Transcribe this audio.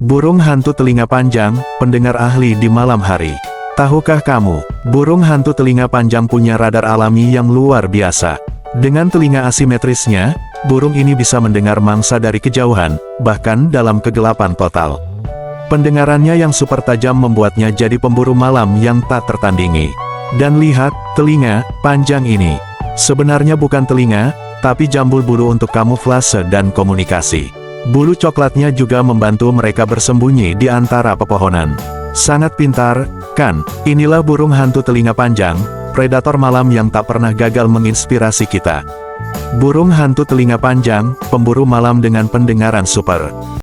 Burung hantu telinga panjang, pendengar ahli di malam hari. Tahukah kamu, burung hantu telinga panjang punya radar alami yang luar biasa. Dengan telinga asimetrisnya, burung ini bisa mendengar mangsa dari kejauhan, bahkan dalam kegelapan total. Pendengarannya yang super tajam membuatnya jadi pemburu malam yang tak tertandingi. Dan lihat, telinga panjang ini. Sebenarnya bukan telinga, tapi jambul bulu untuk kamuflase dan komunikasi. Bulu coklatnya juga membantu mereka bersembunyi di antara pepohonan. Sangat pintar, kan? Inilah burung hantu telinga panjang, predator malam yang tak pernah gagal menginspirasi kita. Burung hantu telinga panjang, pemburu malam dengan pendengaran super.